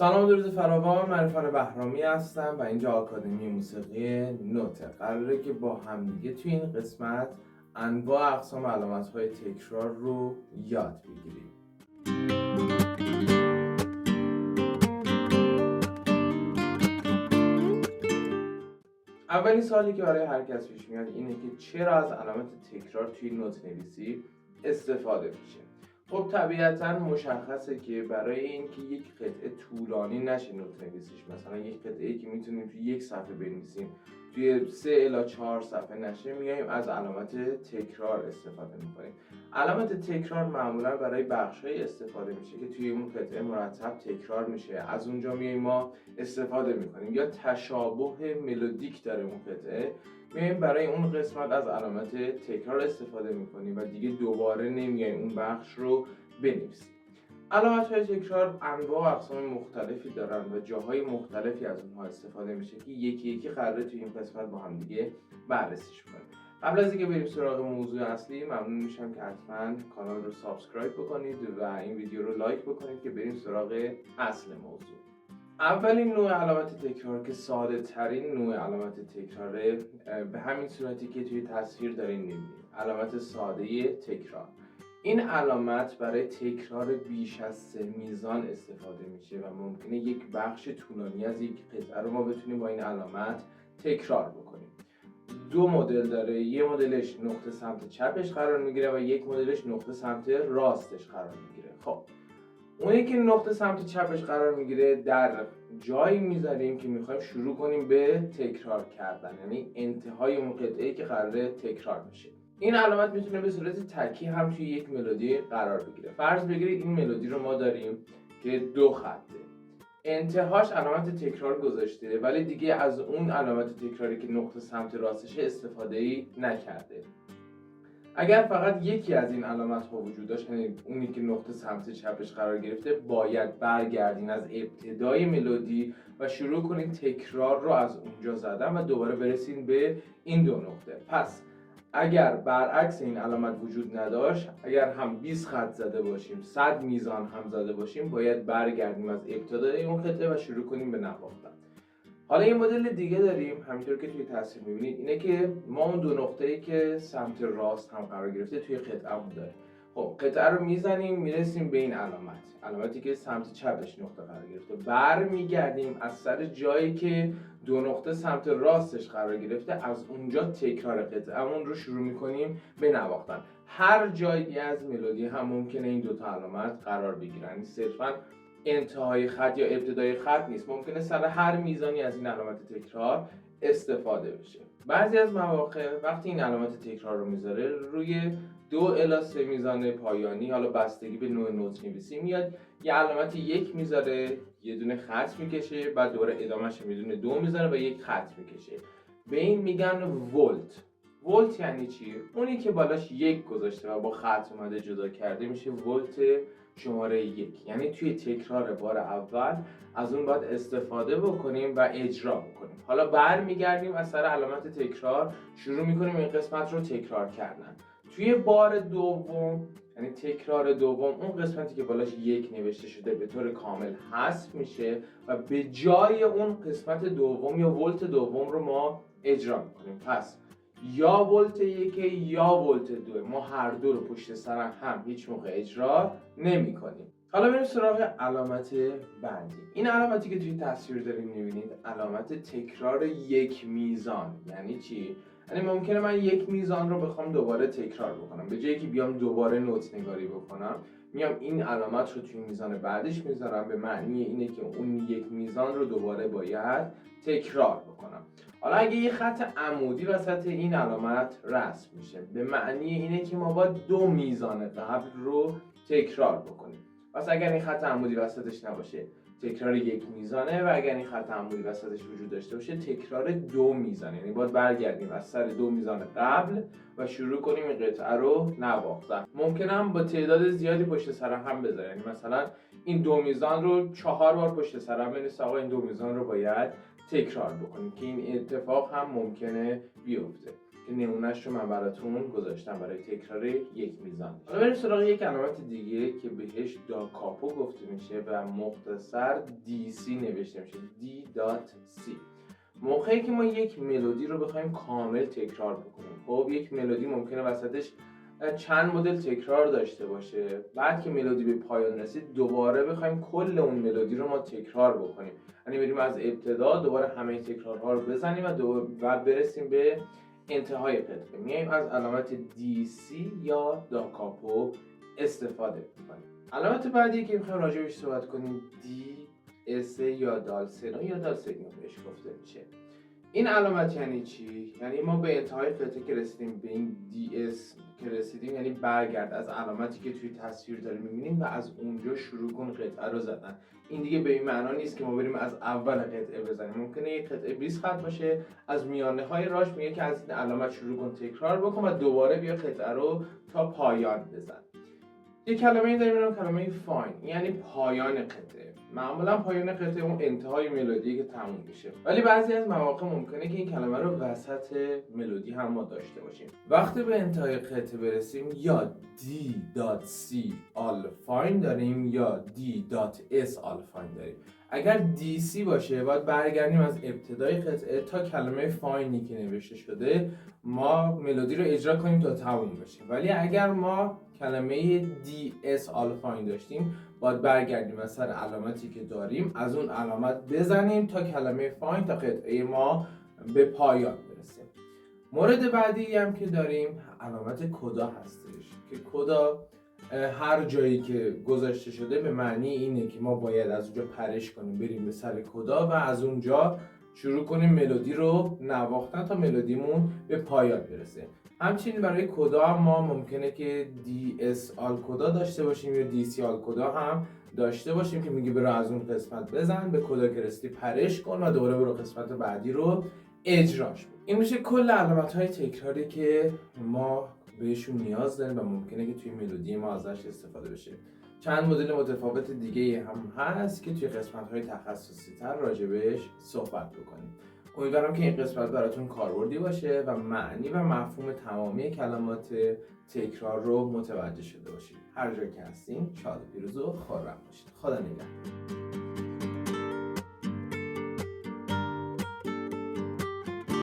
سلام و درود فراوان. من عرفان بهرامی هستم و اینجا آکادمی موسیقی نوته. قراره که با همدیگه توی این قسمت انواع اقسام علامت‌های تکرار رو یاد بگیریم. اولین سوالی که برای هر کس پیش میاد اینه که چرا از علامت تکرار توی نوت نویسی استفاده میشه. خب طبیعتا مشخصه که برای اینکه یک قطعه طولانی نشه نوت نویسیش، مثلا یک قطعه‌ای که میتونیم توی یک صفحه بنویسیم توی 3 الی 4 صفحه نشه، میایم از علامت تکرار استفاده میکنیم. علامت تکرار معمولا برای بخش‌های استفاده میشه که توی اون قطعه مرتب تکرار میشه، از اونجا میایم ما استفاده میکنیم. یا تشابه ملودیک داره اون قطعه، میایم برای اون قسمت از علامت تکرار استفاده میکنیم و دیگه دوباره نمیایم اون بخش رو بنویسیم. علامت‌های تکرار انواع و اقسام مختلفی دارن و جاهای مختلفی از اونها استفاده میشه که یکی یکی قراره توی این قسمت با هم دیگه بررسیش کنیم. قبل از اینکه بریم سراغ موضوع اصلی، ممنون میشم که حتما کانال رو سابسکرایب بکنید و این ویدیو رو لایک بکنید که بریم سراغ اصل موضوع. اولین نوع علامت تکرار که ساده ترین نوع علامت تکراره، به همین صورتی که توی تصویر دارین میبینید، علامت ساده تکرار. این علامت برای تکرار بیش از 3 میزان استفاده میشه و ممکنه یک بخش طولانی از یک قطعه رو ما بتونیم با این علامت تکرار بکنیم. دو مدل داره، یه مدلش نقطه سمت چپش قرار میگیره و یک مدلش نقطه سمت راستش قرار میگیره. خب اونی که نقطه سمت چپش قرار میگیره در جایی میذاریم که میخوایم شروع کنیم به تکرار کردن، یعنی انتهای اون قطعه‌ای که قراره تکرار بشه. این علامت میتونه به صورت تکی هم توی یک ملودی قرار بگیره. فرض بگیرید این ملودی رو ما داریم که 2 خطه، انتهاش علامت تکرار گذاشته ولی دیگه از اون علامت تکراری که نقطه سمت راستش استفاده‌ای نکرده. اگر فقط یکی از این علامت ها وجود داشت، یعنی اونی که نقطه سمت چپش قرار گرفته، باید برگردین از ابتدای ملودی و شروع کنین تکرار رو از اونجا زدن و دوباره برسین به این 2 نقطه. پس اگر برعکس این علامت وجود نداشت، اگر هم 20 خط زده باشیم، 100 میزان هم زده باشیم، باید برگردیم از ابتدای اون قطعه و شروع کنیم به نواختن. حالا این مدل دیگه داریم، همینطور که توی تصویر می‌بینید، اینه که ما اون 2 نقطه‌ای که سمت راست هم قرار گرفته توی قطعه‌مون داره. خب قطعه رو میزنیم میرسیم به این علامتی که سمت چپش نقطه قرار گرفته، برمیگردیم از سر جایی که 2 نقطه سمت راستش قرار گرفته، از اونجا تکرار قطعه‌مون رو شروع می‌کنیم به نواختن. هر جایی از ملودی هم ممکنه این 2 تا علامت قرار بگیرن، صرفاً انتهای خط یا ابتدای خط نیست، ممکنه سر هر میزانی از این علامت تکرار استفاده بشه. بعضی از مواقع وقتی این علامت تکرار رو میذاره روی 2 الی 3 میزان پایانی، حالا بستگی به نوع نوت نویسی، میاد یه علامت 1 میذاره، یه دونه خط میکشه، بعد دوباره ادامهش یه دونه 2 میذاره و یک خط میکشه. به این میگن ولت. ولت یعنی چی؟ اونی که بالاش 1 گذاشته و با خط اومده جدا کرده میشه ولت شماره 1. یعنی توی تکرار بار اول از اون باید استفاده بکنیم و اجرا بکنیم. حالا برمیگردیم از سر علامت تکرار، شروع میکنیم این قسمت رو تکرار کردن. توی بار دوم، یعنی تکرار دوم، اون قسمتی که بالاش 1 نوشته شده به طور کامل حذف میشه و به جای اون قسمت دوم یا ولت دوم رو ما اجرا میکنیم. پس یا ولت 1 یا ولت 2، ما هر دو رو پشت سر هم هیچ موقع اجرا نمی کنیم. حالا بریم سراغ علامت بعدی. این علامتی که توی تصویر داریم میبینید علامت تکرار یک میزان. یعنی چی؟ یعنی ممکنه من یک میزان رو بخوام دوباره تکرار بکنم، به جایی که بیام دوباره نوت نگاری بکنم، میام این علامت رو توی میزان بعدش میذارم، به معنی اینه که اون یک میزان رو دوباره باید تکرار بکنم. حالا اگه یه خط عمودی وسط این علامت رسم میشه، به معنی اینه که ما باید 2 میزان قبل رو تکرار بکنیم. پس اگر این خط عمودی وسطش نباشه تکرار 1 میزانه، و اگر این خط عمودی وسطش وجود داشته باشه تکرار 2 میزانه. یعنی باید برگردیم از سر 2 میزان قبل و شروع کنیم این قطعه رو نواختن. ممکنه هم با تعداد زیادی پشت سر هم بذاره، یعنی مثلا این 2 میزان رو 4 بار پشت سر هم بنویسه، آقا این 2 میزان رو باید تکرار بکنیم، که این اتفاق هم ممکنه بیفته. که نمونهش رو من براتون گذاشتم برای تکرار یک میزان. حالا بریم سراغ یک علامت دیگه که بهش داکاپو گفته میشه و مختصر DC نوشته میشه، D.C. موقعی که ما یک ملودی رو بخوایم کامل تکرار بکنیم، خب یک ملودی ممکنه وسطش چند مدل تکرار داشته باشه، بعد که ملودی به پایان رسید دوباره بخوایم کل اون ملودی رو ما تکرار بکنیم، یعنی بریم از ابتدا دوباره همه تکرارها رو بزنیم و برسیم به انتهای قطعه. میایم از علامت DC یا داکاپو استفاده می‌کنیم. علامت بعدی که می‌خوایم راجع بهش صحبت کنیم DS یا دالسنو یا دالسنو بهش گفته میشه. این علامت یعنی چی؟ یعنی ما به انتهای قطعه که رسیدیم، به این DS که رسیدیم، یعنی برگرد از علامتی که توی تصویر داریم می‌بینیم و از اونجا شروع کن قطعه رو زدن. این دیگه به این معنا نیست که ما بریم از اول قطعه بزنیم. ممکنه یک قطعه 20 خط باشه، از میانه های راش میگه که از این علامت شروع کن، تکرار بکن و دوباره بیا قطعه رو تا پایان بزن. یک کلمه داریم به نام کلمه فاین، یعنی پایان قطعه. معمولا پایان قطعه اون انتهای ملودی که تموم میشه، ولی بعضی از مواقع ممکنه که این کلمه رو وسط ملودی هم ما داشته باشیم. وقتی به انتهای قطعه برسیم یا D.C all fine داریم یا D.S all fine داریم. اگر DC باشه باید برگردیم از ابتدای قطعه تا کلمه فاینی که نوشته شده ما ملودی رو اجرا کنیم تا تموم بشه. ولی اگر ما کلمه DS all fine داشتیم باید برگردیم از سر علامتی که داریم، از اون علامت بزنیم تا کلمه فاین، تا قطعه ما به پایان برسه. مورد بعدی هم که داریم علامت کدا هستش که کدا هر جایی که گذاشته شده به معنی اینه که ما باید از اونجا پرش کنیم بریم به سر کدا و از اونجا شروع کنیم ملودی رو نواختن تا ملودیمون به پایان برسه. همچنین برای کدا هم ما ممکنه که DS آل کدا داشته باشیم یا DC آل کدا هم داشته باشیم که میگه برو از اون قسمت بزن، به کدا که رسیدی پرش کن و دوباره برو قسمت بعدی رو اجراش کن. این میشه کل علامت‌های تکراری که ما بهشون نیاز داریم و ممکنه که توی ملودی ما ازش استفاده بشه. چند مدل متفاوت دیگه هم هست که توی قسمت‌های تخصصی تر راجبش صحبت بکنیم. امیدوارم که این قسمت براتون کاربردی باشه و معنی و مفهوم تمامی کلمات تکرار رو متوجه شده باشید. هر جا که هستین شاد و پیروز و خرم باشید. خدا نگهدار.